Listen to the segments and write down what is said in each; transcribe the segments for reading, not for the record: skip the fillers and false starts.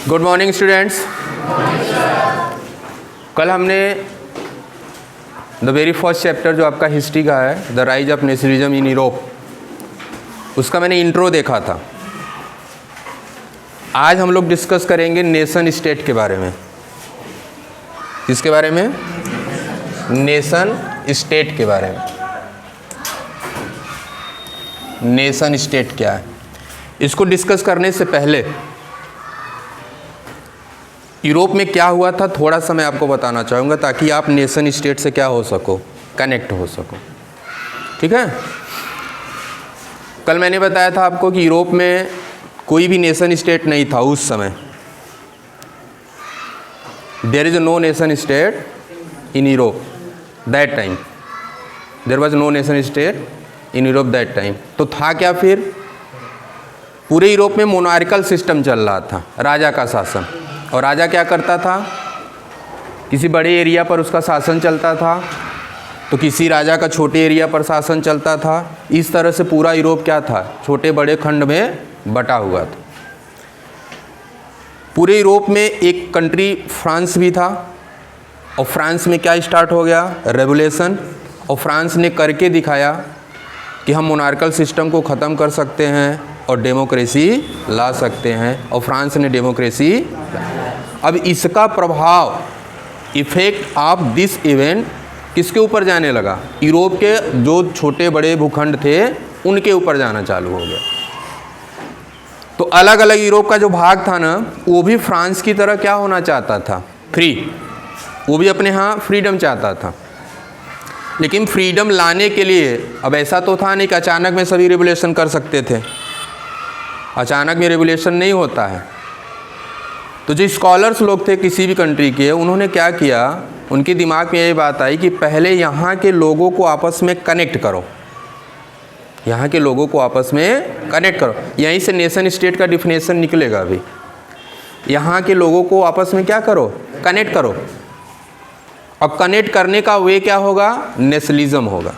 Good morning students. कल हमने the very first chapter जो आपका हिस्ट्री का है, the rise of nationalism in Europe, उसका मैंने इंट्रो देखा था। आज हम लोग डिस्कस करेंगे नेशन स्टेट के बारे में। किसके बारे में? नेशन स्टेट के बारे में। नेशन स्टेट क्या है, इसको डिस्कस करने से पहले यूरोप में क्या हुआ था थोड़ा सा मैं आपको बताना चाहूँगा, ताकि आप नेशन स्टेट से क्या हो सको, कनेक्ट हो सको। ठीक है। कल मैंने बताया था आपको कि यूरोप में कोई भी नेशन स्टेट नहीं था उस समय। There is no nation state in Europe that time. There was no nation state in Europe that time. तो था क्या फिर? पूरे यूरोप में मोनार्कल सिस्टम चल रहा था, राजा का शासन। और राजा क्या करता था? किसी बड़े एरिया पर उसका शासन चलता था, तो किसी राजा का छोटे एरिया पर शासन चलता था। इस तरह से पूरा यूरोप क्या था, छोटे बड़े खंड में बटा हुआ था। पूरे यूरोप में एक कंट्री फ्रांस भी था, और फ्रांस में क्या स्टार्ट हो गया? रेवोल्यूशन। और फ्रांस ने करके दिखाया कि हम मोनार्कल सिस्टम को ख़त्म कर सकते हैं और डेमोक्रेसी ला सकते हैं, और फ्रांस ने डेमोक्रेसी। अब इसका प्रभाव, इफेक्ट ऑफ दिस इवेंट किसके ऊपर जाने लगा? यूरोप के जो छोटे बड़े भूखंड थे उनके ऊपर जाना चालू हो गया। तो अलग अलग यूरोप का जो भाग था ना, वो भी फ्रांस की तरह क्या होना चाहता था? फ्री। वो भी अपने यहाँ फ्रीडम चाहता था। लेकिन फ्रीडम लाने के लिए अब ऐसा तो था नहीं कि अचानक में सभी रेवोल्यूशन कर सकते थे। अचानक में रेवोल्यूशन नहीं होता है। तो जो स्कॉलर्स लोग थे किसी भी कंट्री के, उन्होंने क्या किया, उनके दिमाग में ये बात आई कि पहले यहाँ के लोगों को आपस में कनेक्ट करो। यहाँ के लोगों को आपस में कनेक्ट करो। यहीं से नेशन स्टेट का डिफिनेशन निकलेगा अभी। यहाँ के लोगों को आपस में क्या करो? कनेक्ट करो। अब कनेक्ट करने का वे क्या होगा? नेशनलिज्म होगा।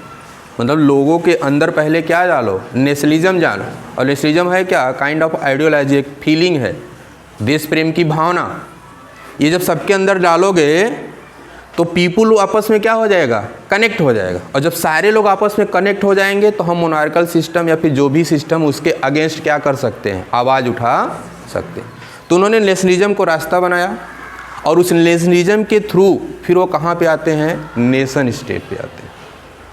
मतलब लोगों के अंदर पहले क्या डालो? नेशनलिज्म जानो। और नेशनलिज्म है क्या? काइंड ऑफ आइडियोलॉजी, एक फीलिंग है, देश प्रेम की भावना। ये जब सबके अंदर डालोगे तो पीपुल आपस में क्या हो जाएगा? कनेक्ट हो जाएगा। और जब सारे लोग आपस में कनेक्ट हो जाएंगे तो हम मोनार्कल सिस्टम या फिर जो भी सिस्टम उसके अगेंस्ट क्या कर सकते हैं? आवाज़ उठा सकते हैं। तो उन्होंने नेशनलिज्म को रास्ता बनाया, और उस नेशनलिज्म के थ्रू फिर वो कहाँ पे आते हैं? नेशन स्टेट पे आते हैं।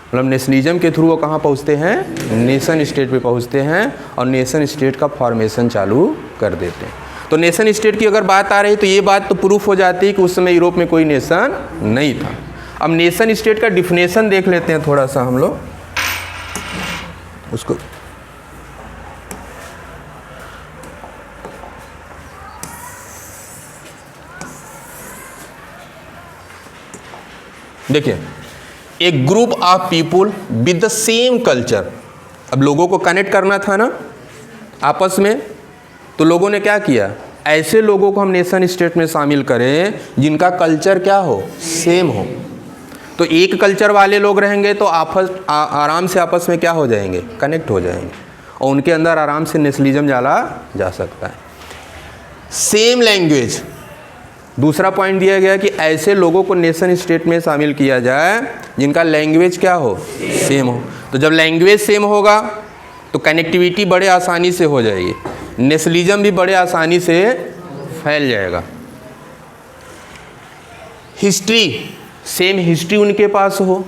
मतलब नेशनलिज्म के थ्रू वो कहाँ पहुँचते हैं? नेशन स्टेट पे पहुँचते हैं, और नेशन स्टेट का फॉर्मेशन चालू कर देते हैं। तो नेशन स्टेट की अगर बात आ रही तो ये बात तो प्रूफ हो जाती है कि उस समय यूरोप में कोई नेशन नहीं था। अब नेशन स्टेट का डिफिनेशन देख लेते हैं थोड़ा सा हम लोग उसको। देखिए, एक group of people with the same culture. अब लोगों को कनेक्ट करना था ना आपस में, तो लोगों ने क्या किया? ऐसे लोगों को हम नेशन स्टेट में शामिल करें जिनका कल्चर क्या हो? सेम हो। तो एक कल्चर वाले लोग रहेंगे तो आराम से आपस में क्या हो जाएंगे? कनेक्ट हो जाएंगे, और उनके अंदर आराम से नेशनलिज्म डाला जा सकता है। सेम लैंग्वेज, दूसरा पॉइंट दिया गया कि ऐसे लोगों को नेशन स्टेट में शामिल किया जाए जिनका लैंग्वेज क्या हो? सेम हो। तो जब लैंग्वेज सेम होगा तो कनेक्टिविटी बड़े आसानी से हो जाएगी, नेशनलिज्म भी बड़े आसानी से फैल जाएगा। हिस्ट्री, सेम हिस्ट्री उनके पास हो।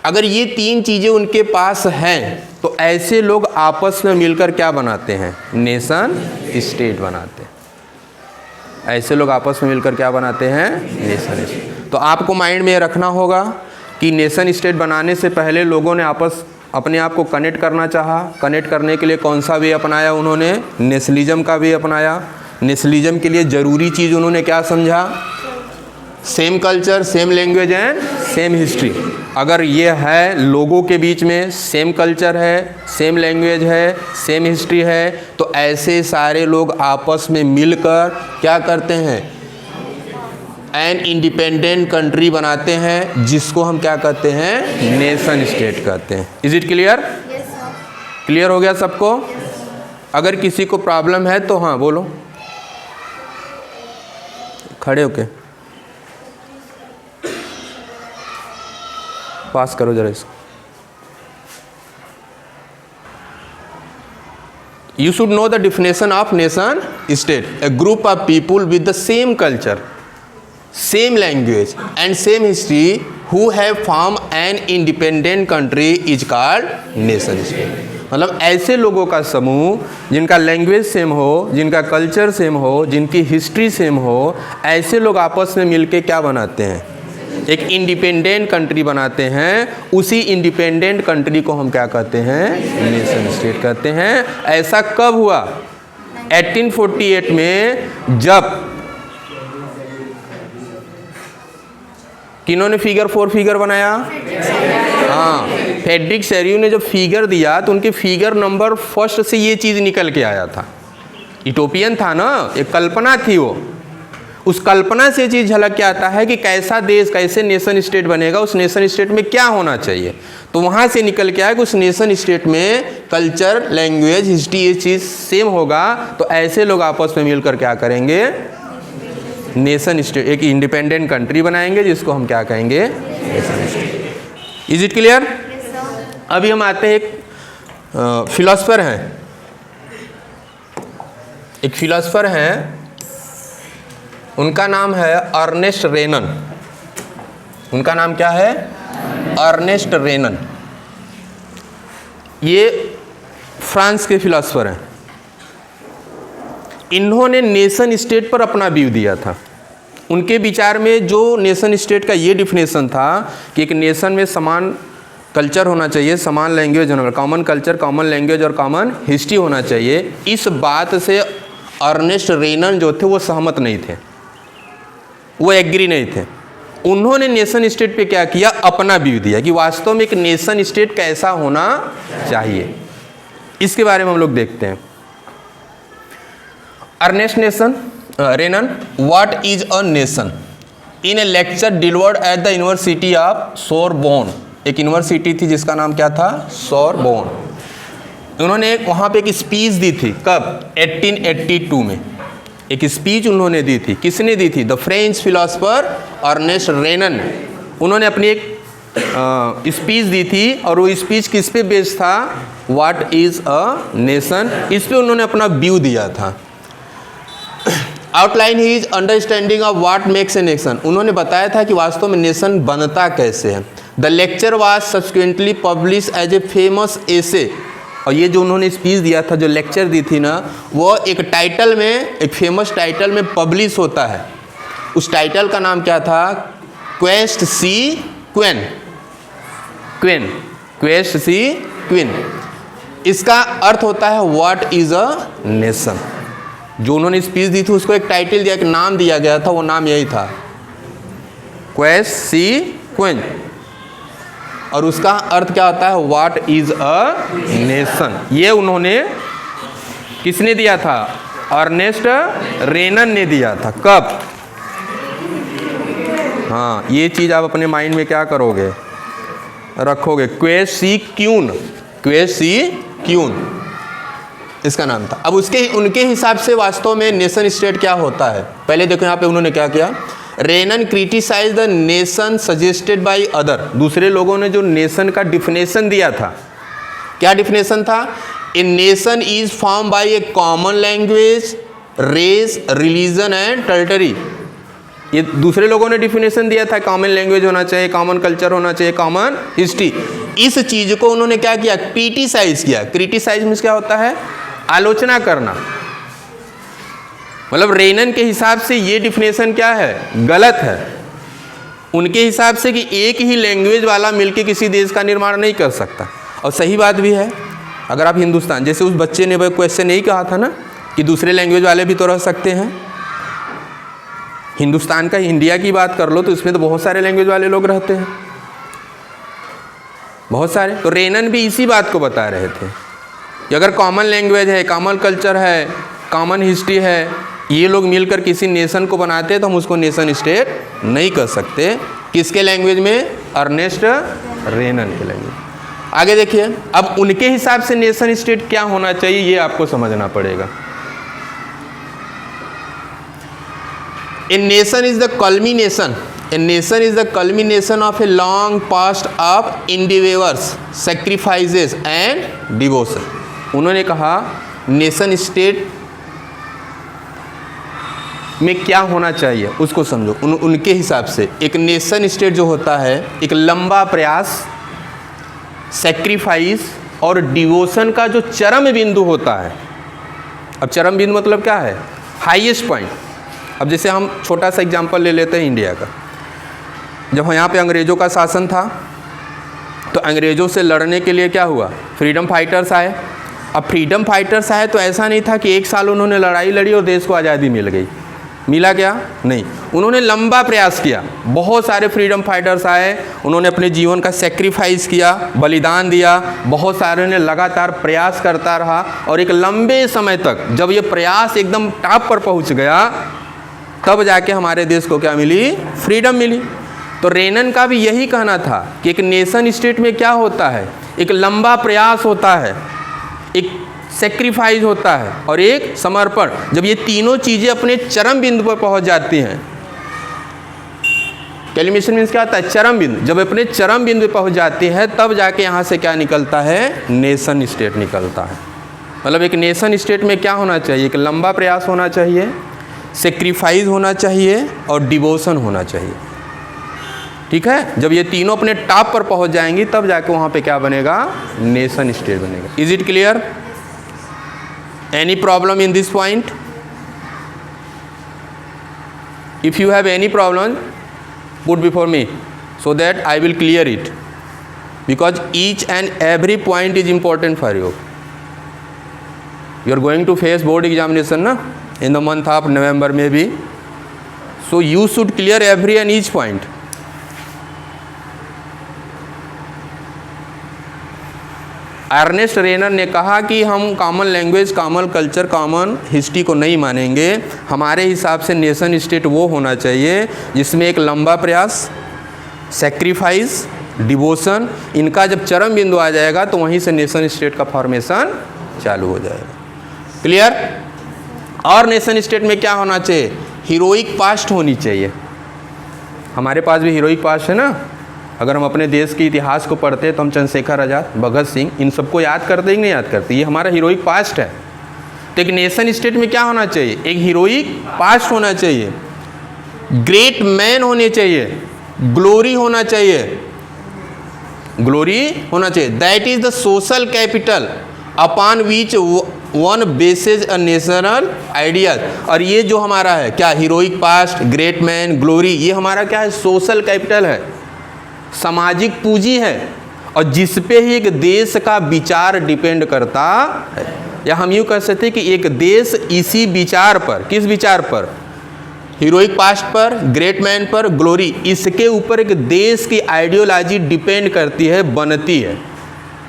अगर ये तीन चीज़ें उनके पास हैं तो ऐसे लोग आपस में मिलकर क्या बनाते हैं? नेशन स्टेट बनाते हैं। ऐसे लोग आपस में मिलकर क्या बनाते हैं? Nation state. तो आपको माइंड में रखना होगा कि नेशन स्टेट बनाने से पहले लोगों ने अपने आप को कनेक्ट करना चाहा। कनेक्ट करने के लिए कौन सा वे अपनाया? उन्होंने नेशनलिज्म का वे अपनाया। नेशनलिज्म के लिए ज़रूरी चीज़ उन्होंने क्या समझा? Same culture, same language and same history. अगर ये है, लोगों के बीच में सेम कल्चर है, सेम लैंग्वेज है, सेम हिस्ट्री है, तो ऐसे सारे लोग आपस में मिलकर क्या करते हैं? एन इंडिपेंडेंट कंट्री बनाते हैं, जिसको हम क्या कहते हैं? नेशन स्टेट कहते हैं। Is it clear? क्लियर हो गया सबको? अगर किसी को प्रॉब्लम है तो हाँ बोलो। खड़े होके पास करो जरा इसको। You should know the definition of nation state. A group of people with the same culture, same language and same history who have formed an independent country is called nation state. मतलब ऐसे लोगों का समूह जिनका language same हो, जिनका culture same हो, जिनकी हिस्ट्री सेम हो, ऐसे लोग आपस में मिलके क्या बनाते हैं? एक इंडिपेंडेंट कंट्री बनाते हैं। उसी इंडिपेंडेंट कंट्री को हम क्या कहते हैं? नेशन स्टेट कहते हैं। ऐसा कब हुआ? 1848 में, जब किन्होंने फिगर 4 फिगर बनाया? हाँ, फ्रेडरिक शेरियू ने जब फिगर दिया तो उनके फिगर नंबर फर्स्ट से ये चीज़ निकल के आया था। यूटोपियन था ना, एक कल्पना थी वो। उस कल्पना से चीज़ झलक के आता है कि कैसा देश, कैसे नेशन स्टेट बनेगा, उस नेशन स्टेट में क्या होना चाहिए। तो वहाँ से निकल के आया कि उस नेशन स्टेट में कल्चर, लैंग्वेज, हिस्ट्री, ये चीज़ सेम होगा तो ऐसे लोग आपस में मिलकर क्या करेंगे? नेशन स्टेट, एक इंडिपेंडेंट कंट्री बनाएंगे जिसको हम क्या कहेंगे? Nation state. Is it clear? अभी हम आते हैं, एक फिलोसफर हैं, एक फिलोसफर हैं, उनका नाम है अर्नेस्ट रेनन। उनका नाम क्या है? Ernest Renan. ये फ्रांस के फिलोसफर हैं। इन्होंने नेशन स्टेट पर अपना व्यू दिया था। उनके विचार में जो नेशन स्टेट का ये डिफिनेशन था कि एक नेशन में समान कल्चर होना चाहिए, समान लैंग्वेज होना, कॉमन कल्चर, कॉमन लैंग्वेज और कॉमन हिस्ट्री होना चाहिए। इस बात से अर्नेस्ट रेनन जो थे वो सहमत नहीं थे, वो एग्री नहीं थे। उन्होंने नेशन स्टेट पे क्या किया? अपना व्यू दिया कि वास्तव में एक नेशन स्टेट कैसा होना चाहिए। इसके बारे में हम लोग देखते हैं। Ernest Renan, what is a nation? In a lecture delivered at the university of Sorbonne. एक यूनिवर्सिटी थी जिसका नाम क्या था? सोरबोन। उन्होंने वहाँ पे एक स्पीच दी थी। कब? 1882 में एक स्पीच उन्होंने दी थी। किसने दी थी? The French philosopher Ernest Renan. उन्होंने अपनी एक स्पीच दी थी और वो स्पीच किस पे बेस्ड था? What is a nation. इस पे उन्होंने अपना व्यू दिया था। Outline his understanding of what makes a nation. उन्होंने बताया था कि वास्तव में नेशन बनता कैसे है। The lecture was subsequently publish as a famous essay. और ये जो उन्होंने स्पीच दिया था, जो लेक्चर दी थी ना, वो एक टाइटल में, एक फेमस टाइटल में पब्लिश होता है। उस टाइटल का नाम क्या था? क्वेस्ट सी क्वीन। क्वीन, क्वेस्ट सी क्वीन। इसका अर्थ होता है व्हाट इज अ नेशन। जो उन्होंने स्पीच दी थी उसको एक टाइटल दिया, एक नाम दिया गया था, वो नाम यही था, क्वेस्ट सी क्वीन। और उसका अर्थ क्या होता है? What is a nation. ये उन्होंने किसने दिया था? अर्नेस्ट रेनन ने दिया था। कब? हाँ, ये चीज आप अपने माइंड में क्या करोगे? रखोगे। क्वेस्ट सी क्यून, क्वेस्ट सी क्यून इसका नाम था। अब उनके हिसाब से वास्तव में नेशन स्टेट क्या होता है? पहले देखो यहाँ पे उन्होंने क्या किया। Renan criticise the nation suggested by other. दूसरे लोगों ने जो नेशन का डिफिनेशन दिया था, क्या डिफिनेशन था? A nation is form by a common language, race, religion and territory. ये दूसरे लोगों ने डिफिनेशन दिया था, कॉमन लैंग्वेज होना चाहिए, कॉमन कल्चर होना चाहिए, कॉमन हिस्ट्री। इस चीज को उन्होंने क्या किया? क्रिटिसाइज किया। क्रिटिसाइज मीन्स क्या होता है? आलोचना करना। मतलब रेनन के हिसाब से ये डिफिनेशन क्या है? गलत है। उनके हिसाब से कि एक ही लैंग्वेज वाला मिलके किसी देश का निर्माण नहीं कर सकता। और सही बात भी है। अगर आप हिंदुस्तान, जैसे उस बच्चे ने वह क्वेश्चन यही कहा था ना कि दूसरे लैंग्वेज वाले भी तो रह सकते हैं। हिंदुस्तान का, इंडिया की बात कर लो तो इसमें तो बहुत सारे लैंग्वेज वाले लोग रहते हैं, बहुत सारे। तो रेनन भी इसी बात को बता रहे थे कि अगर कॉमन लैंग्वेज है, कॉमन कल्चर है, कॉमन हिस्ट्री है, ये लोग मिलकर किसी नेशन को बनाते हैं तो हम उसको नेशन स्टेट नहीं कर सकते। किसके लैंग्वेज में? अर्नेस्ट रेनन के लैंग्वेज। आगे देखिए, अब उनके हिसाब से नेशन स्टेट क्या होना चाहिए ये आपको समझना पड़ेगा। ए nation is the culmination, A nation is the culmination of a long past of individuals sacrifices and devotion. उन्होंने कहा नेशन स्टेट में क्या होना चाहिए उसको समझो। उनके हिसाब से एक नेशन स्टेट जो होता है एक लंबा प्रयास, सेक्रीफाइस और डिवोशन का जो चरम बिंदु होता है। अब चरम बिंदु मतलब क्या है? Highest point. अब जैसे हम छोटा सा एग्जांपल ले लेते हैं इंडिया का। जब यहाँ पे अंग्रेज़ों का शासन था तो अंग्रेज़ों से लड़ने के लिए क्या हुआ? फ्रीडम फाइटर्स आए। अब फ्रीडम फाइटर्स आए तो ऐसा नहीं था कि एक साल उन्होंने लड़ाई लड़ी और देश को आज़ादी मिल गई। मिला क्या? नहीं, उन्होंने लंबा प्रयास किया। बहुत सारे फ्रीडम फाइटर्स आए, उन्होंने अपने जीवन का सेक्रीफाइस किया, बलिदान दिया। बहुत सारे ने लगातार प्रयास करता रहा और एक लंबे समय तक जब ये प्रयास एकदम टॉप पर पहुंच गया तब जाके हमारे देश को क्या मिली? फ्रीडम मिली। तो रेनन का भी यही कहना था कि एक नेशन स्टेट में क्या होता है? एक लंबा प्रयास होता है, एक सेक्रीफाइस होता है और एक समर्पण। जब ये तीनों चीज़ें अपने चरम बिंदु पर पहुंच जाती हैं, कैलिमिनेशन मीन्स क्या होता है? चरम बिंदु। जब अपने चरम बिंदु पर पहुंच जाती है तब जाके यहाँ से क्या निकलता है? नेशन स्टेट निकलता है। मतलब एक नेशन स्टेट में क्या होना चाहिए? एक लंबा प्रयास होना चाहिए, सेक्रीफाइस होना चाहिए और डिवोशन होना चाहिए। ठीक है, जब ये तीनों अपने टॉप पर पहुंच जाएंगी तब जाके वहाँ पे क्या बनेगा? नेशन स्टेट बनेगा। Is it clear? Any problem in this point? If you have any problem, put before me so that I will clear it, because each and every point is important for you. You are going to face board examination na in the month of November maybe, so you should clear every and each point. Ernest Renan ने कहा कि हम common language, common culture, common history को नहीं मानेंगे। हमारे हिसाब से नेशन स्टेट वो होना चाहिए जिसमें एक लंबा प्रयास, सेक्रीफाइस, डिवोशन, इनका जब चरम बिंदु आ जाएगा तो वहीं से नेशन स्टेट का फॉर्मेशन चालू हो जाएगा। क्लियर? और नेशन स्टेट में क्या होना चाहिए? हीरोइक पास्ट होनी चाहिए। हमारे पास भी हीरोइक पास्ट है ना। अगर हम अपने देश के इतिहास को पढ़ते हैं तो हम चंद्रशेखर आज़ाद, भगत सिंह, इन सबको याद करते ही नहीं याद करते? ये हमारा हीरोइक पास्ट है। तो एक नेशन स्टेट में क्या होना चाहिए? एक हीरोइक पास्ट होना चाहिए, ग्रेट मैन होने चाहिए, ग्लोरी होना चाहिए, ग्लोरी होना चाहिए। That is the social capital upon which one bases a national idea. और ये जो हमारा है क्या? Heroic past, great man, glory, ये हमारा क्या है? सोशल कैपिटल है, सामाजिक पूंजी है और जिस पे ही एक देश का विचार डिपेंड करता है। या हम यूँ कह सकते हैं कि एक देश इसी विचार पर, किस विचार पर? हीरोइक पास्ट पर, ग्रेट मैन पर, ग्लोरी, इसके ऊपर एक देश की आइडियोलॉजी डिपेंड करती है, बनती है।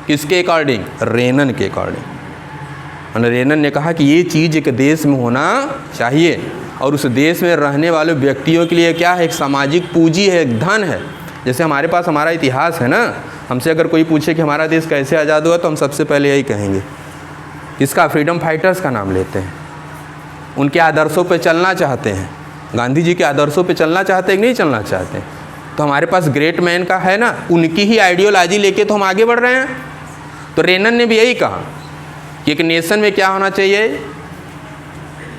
किसके अकॉर्डिंग? रेनन के अकॉर्डिंग। रेनन ने कहा कि ये चीज़ एक देश में होना चाहिए और उस देश में रहने वाले व्यक्तियों के लिए क्या है? एक सामाजिक पूंजी है, एक धन है। जैसे हमारे पास हमारा इतिहास है ना। हमसे अगर कोई पूछे कि हमारा देश कैसे आज़ाद हुआ तो हम सबसे पहले यही कहेंगे, इसका फ्रीडम फाइटर्स का नाम लेते हैं। उनके आदर्शों पे चलना चाहते हैं, गांधी जी के आदर्शों पे चलना चाहते हैं कि नहीं चलना चाहते हैं? तो हमारे पास ग्रेट मैन का है ना, उनकी ही आइडियोलॉजी लेके तो हम आगे बढ़ रहे हैं। तो रेनन ने भी यही कहा कि एक नेशन में क्या होना चाहिए?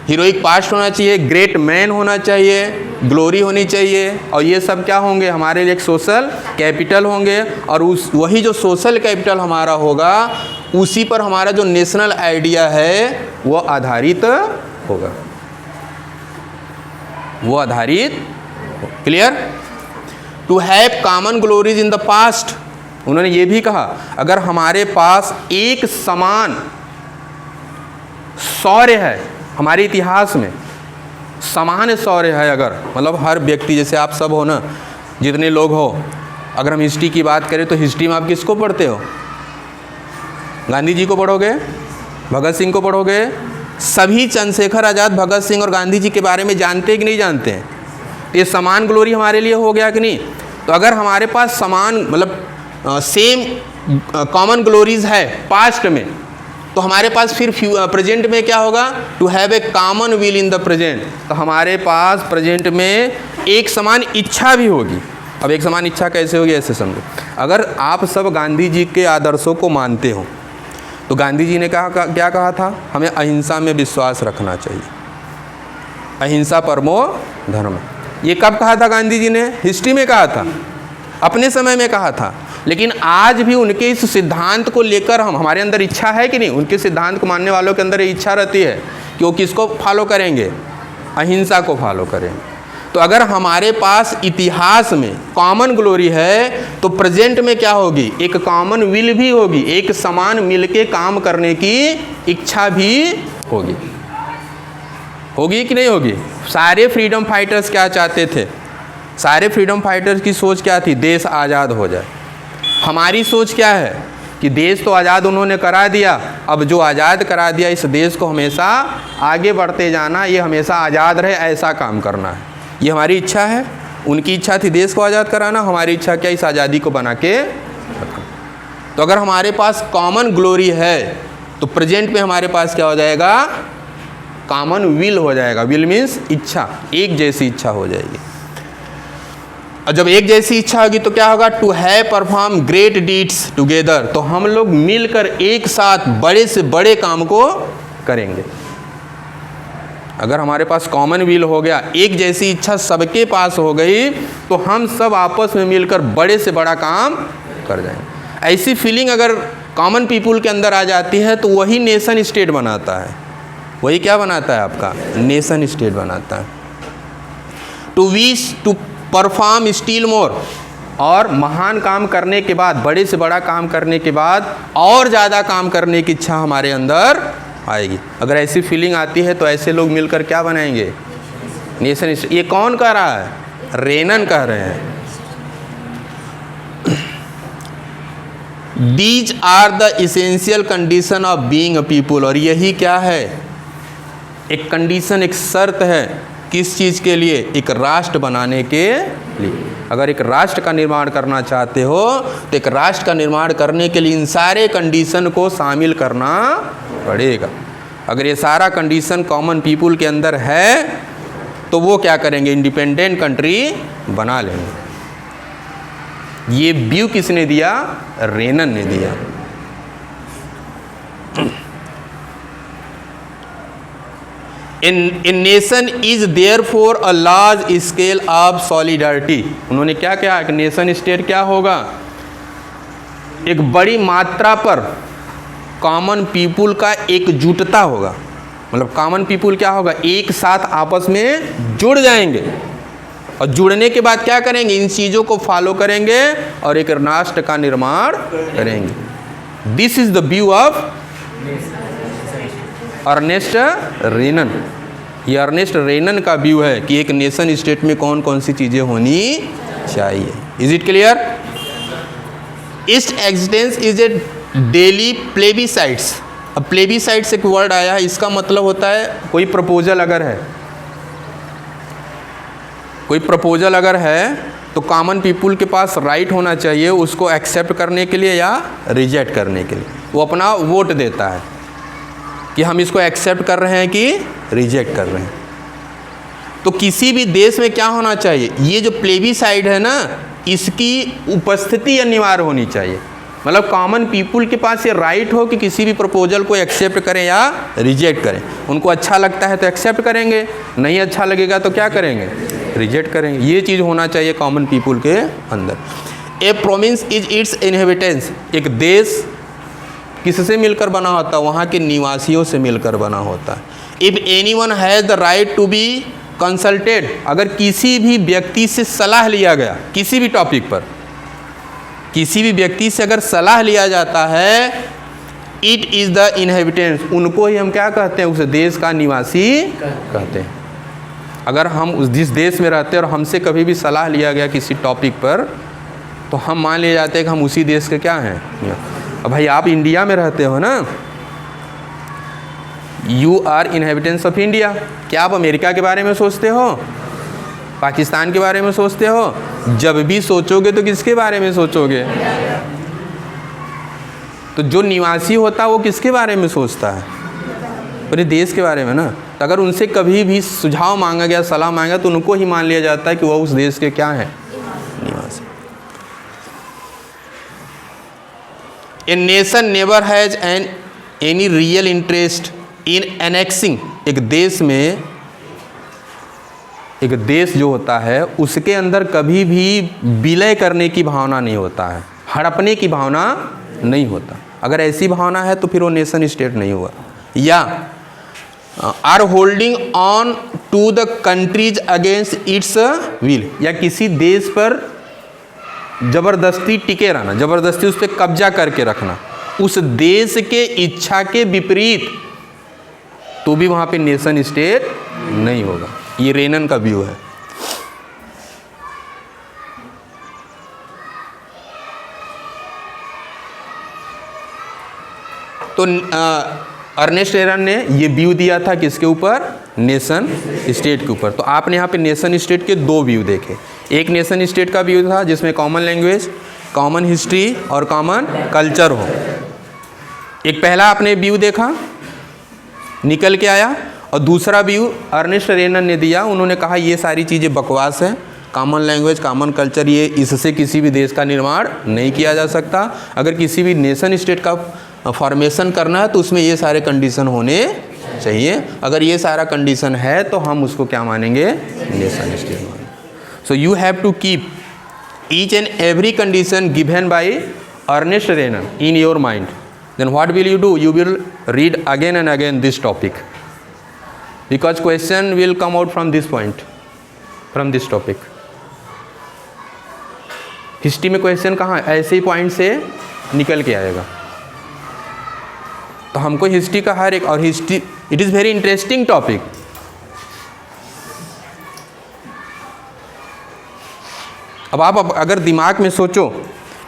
हीरोइक पास्ट होना चाहिए, ग्रेट मैन होना चाहिए, ग्लोरी होनी चाहिए और ये सब क्या होंगे? हमारे लिए एक सोशल कैपिटल होंगे। और उस वही जो सोशल कैपिटल हमारा होगा उसी पर हमारा जो नेशनल आइडिया है वो आधारित होगा, वो आधारित। Clear? To have common glories in the past. उन्होंने ये भी कहा अगर हमारे पास एक समान शौर्य है, हमारे इतिहास में समान शौर्य है, अगर मतलब हर व्यक्ति, जैसे आप सब हो ना, जितने लोग हो, अगर हम हिस्ट्री की बात करें तो हिस्ट्री में आप किसको पढ़ते हो? गांधी जी को पढ़ोगे, भगत सिंह को पढ़ोगे। सभी चंद्रशेखर आज़ाद, भगत सिंह और गांधी जी के बारे में जानते हैं कि नहीं जानते हैं? ये समान ग्लोरी हमारे लिए हो गया कि नहीं? तो अगर हमारे पास समान मतलब सेम कॉमन ग्लोरीज है पास्ट में, तो हमारे पास फिर प्रेजेंट में क्या होगा, to have a common will in the present, तो हमारे पास प्रेजेंट में एक समान इच्छा भी होगी। अब एक समान इच्छा कैसे होगी, ऐसे समझो, अगर आप सब गांधी जी के आदर्शों को मानते हो तो गांधी जी ने क्या कहा था, हमें अहिंसा में विश्वास रखना चाहिए, अहिंसा परमो धर्म। ये कब कहा था गांधी जी ने, हिस्ट्री में कहा था, अपने समय में कहा था, लेकिन आज भी उनके इस सिद्धांत को लेकर हमारे अंदर इच्छा है कि नहीं, उनके सिद्धांत को मानने वालों के अंदर इच्छा रहती है कि वो किसको फॉलो करेंगे, अहिंसा को फॉलो करेंगे। तो अगर हमारे पास इतिहास में कॉमन ग्लोरी है तो प्रेजेंट में क्या होगी, एक कॉमन विल भी होगी, एक समान मिलके काम करने की इच्छा भी होगी। होगी कि नहीं होगी। सारे फ्रीडम फाइटर्स क्या चाहते थे, सारे फ्रीडम फाइटर्स की सोच क्या थी, देश आज़ाद हो जाए। हमारी सोच क्या है कि देश तो आज़ाद उन्होंने करा दिया, अब जो आज़ाद करा दिया इस देश को हमेशा आगे बढ़ते जाना, ये हमेशा आज़ाद रहे, ऐसा काम करना है, ये हमारी इच्छा है। उनकी इच्छा थी देश को आज़ाद कराना, हमारी इच्छा क्या, इस आज़ादी को बना के रखना। तो अगर हमारे पास कॉमन ग्लोरी है तो प्रेजेंट में हमारे पास क्या हो जाएगा, कॉमन विल हो जाएगा। विल मीन्स इच्छा, एक जैसी इच्छा हो जाएगी। और जब एक जैसी इच्छा होगी तो क्या होगा, to have perform great deeds together, तो हम लोग मिलकर एक साथ बड़े से बड़े काम को करेंगे। अगर हमारे पास कॉमन विल हो गया, एक जैसी इच्छा सबके पास हो गई, तो हम सब आपस में मिलकर बड़े से बड़ा काम कर जाएंगे। ऐसी फीलिंग अगर कॉमन पीपुल के अंदर आ जाती है तो वही नेशन स्टेट बनाता है। वही क्या बनाता है, आपका नेशन स्टेट बनाता है। To wish to perform still more, और महान काम करने के बाद, बड़े से बड़ा काम करने के बाद और ज़्यादा काम करने की इच्छा हमारे अंदर आएगी। अगर ऐसी फीलिंग आती है तो ऐसे लोग मिलकर क्या बनाएंगे, नेशन स्टेट। ये कौन कह रहा है, रेनन कह रहे हैं। These are the essential condition of being a people, और यही क्या है, एक कंडीशन, एक शर्त है, किस चीज़ के लिए, एक राष्ट्र बनाने के लिए। अगर एक राष्ट्र का निर्माण करना चाहते हो तो एक राष्ट्र का निर्माण करने के लिए इन सारे कंडीशन को शामिल करना पड़ेगा। अगर ये सारा कंडीशन कॉमन पीपुल के अंदर है तो वो क्या करेंगे, इंडिपेंडेंट कंट्री बना लेंगे। ये व्यू किसने दिया, रेनन ने दिया। In nation is therefore a large scale of solidarity, उन्होंने क्या कहा कि नेशन स्टेट क्या होगा, एक बड़ी मात्रा पर कॉमन पीपुल का एकजुटता होगा। मतलब कॉमन पीपुल क्या होगा, एक साथ आपस में जुड़ जाएंगे, और जुड़ने के बाद क्या करेंगे, इन चीज़ों को फॉलो करेंगे और एक राष्ट्र का निर्माण करेंगे। This is the view of Ernest Renan. ये अर्नेस्ट रेनन का व्यू है कि एक नेशन स्टेट में कौन कौन सी चीज़ें होनी चाहिए। Is it clear. Its existence is a daily plebiscites. अब प्लेबिसाइट्स एक वर्ड आया है, इसका मतलब होता है कोई प्रपोजल अगर है, कोई प्रपोजल अगर है तो कॉमन पीपुल के पास राइट होना चाहिए उसको एक्सेप्ट करने के लिए या रिजेक्ट करने के लिए। वो अपना वोट देता है कि हम इसको एक्सेप्ट कर रहे हैं कि रिजेक्ट कर रहे हैं। तो किसी भी देश में क्या होना चाहिए, ये जो प्लेबिसाइड है ना, इसकी उपस्थिति अनिवार्य होनी चाहिए। मतलब कॉमन पीपुल के पास ये राइट हो कि किसी भी प्रपोजल को एक्सेप्ट करें या रिजेक्ट करें। उनको अच्छा लगता है तो एक्सेप्ट करेंगे, नहीं अच्छा लगेगा तो क्या करेंगे, रिजेक्ट करेंगे। ये चीज़ होना चाहिए कॉमन पीपुल के अंदर। ए प्रोविंस इज इट्स इनहेबिटेंस। एक देश किससे मिलकर बना होता है, वहाँ के निवासियों से मिलकर बना होता है। If anyone has the right to be consulted, अगर किसी भी व्यक्ति से सलाह लिया गया, किसी भी टॉपिक पर किसी भी व्यक्ति से अगर सलाह लिया जाता है, इट इज़ द इनहेबिटेंस, उनको ही हम क्या कहते हैं, उस देश का निवासी कहते हैं। अगर हम उस जिस देश में रहते हैं और हमसे कभी भी सलाह लिया गया किसी टॉपिक पर, तो हम मान लिए जाते हैं कि हम उसी देश के क्या हैं। अब भाई आप इंडिया में रहते हो ना, you are inhabitants of India. क्या आप अमेरिका के बारे में सोचते हो, पाकिस्तान के बारे में सोचते हो? जब भी सोचोगे तो किसके बारे में सोचोगे? तो जो निवासी होता है वो किसके बारे में सोचता है? पूरे देश के बारे में ना। तो अगर उनसे कभी भी सुझाव मांगा गया, सलाह मांगा, तो उनको ही मान लिया जाता है कि वह उस देश के क्या हैं? निवासी। A nation never has any real interest in annexing, एक देश जो होता है उसके अंदर कभी भी विलय करने की भावना नहीं होता है, हड़पने की भावना नहीं होता। अगर ऐसी भावना है तो फिर वो नेशन स्टेट नहीं हुआ। या are holding on to the countries against its will, या किसी देश पर जबरदस्ती टिके रहना, जबरदस्ती उस पर कब्जा करके रखना, उस देश के इच्छा के विपरीत, तो भी वहां पे नेशन स्टेट नहीं होगा। ये रेनन का व्यू है। तो अर्नेस्ट रेनन ने ये व्यू दिया था किसके ऊपर? नेशन स्टेट के ऊपर। तो आपने यहाँ पे नेशन स्टेट के दो व्यू देखे। एक नेशन स्टेट का व्यू था जिसमें कॉमन लैंग्वेज, कॉमन हिस्ट्री और कॉमन कल्चर हो। एक पहला आपने व्यू देखा, निकल के आया, और दूसरा व्यू अर्नेस्ट रेनन ने दिया। उन्होंने कहा ये सारी चीज़ें बकवास है, कॉमन लैंग्वेज, कॉमन कल्चर, ये इससे किसी भी देश का निर्माण नहीं किया जा सकता। अगर किसी भी नेशन स्टेट का फॉर्मेशन करना है तो उसमें ये सारे कंडीशन होने चाहिए। अगर ये सारा कंडीशन है तो हम उसको क्या मानेंगे? नेशन स्टेट मानेंगे। So you have to keep each and every condition given by Ernest Renan in your mind. Then what will you do? You will read again and again this topic, because question will come out from this point, from this topic. History में question कहाँ? ऐसे ही point से निकल के आएगा। तो हमको history का हर एक, और history it is very interesting topic. अब आप अगर दिमाग में सोचो,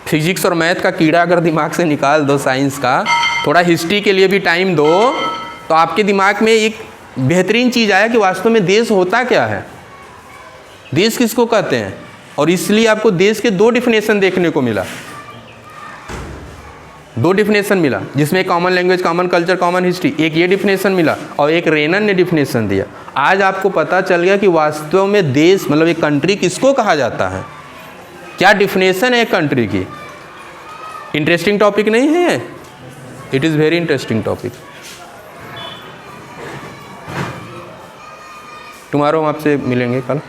फिजिक्स और मैथ का कीड़ा अगर दिमाग से निकाल दो, साइंस का, थोड़ा हिस्ट्री के लिए भी टाइम दो, तो आपके दिमाग में एक बेहतरीन चीज़ आया कि वास्तव में देश होता क्या है, देश किसको कहते हैं। और इसलिए आपको देश के दो डिफिनेशन देखने को मिला, दो डिफिनेशन मिला, जिसमें common language, common culture, common history, एक ये डिफिनेशन मिला और एक रेनन ने डिफिनेशन दिया। आज आपको पता चल गया कि वास्तव में देश मतलब एक कंट्री किसको कहा जाता है, क्या डिफिनेशन है कंट्री की। इंटरेस्टिंग टॉपिक नहीं है? It is very interesting topic. Tomorrow हम आपसे मिलेंगे कल।